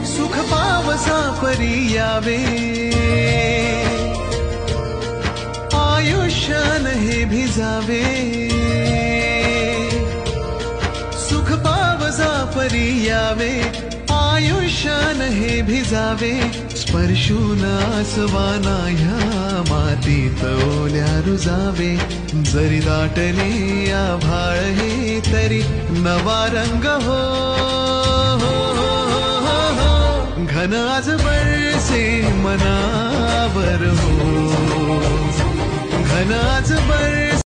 सुख पावसा परी यावे, आयुष्यान हे भिजावे। सुख पावसा परी यावे, आयुष्यान हे भिजावे। स्पर्शून आसवाना ह्या मातीत ओल्या रुजावे। जरी दाटले आभाळ हे तरी नवा रंग हो, घन आज बरसे मनावर हो, घन आज बरसे।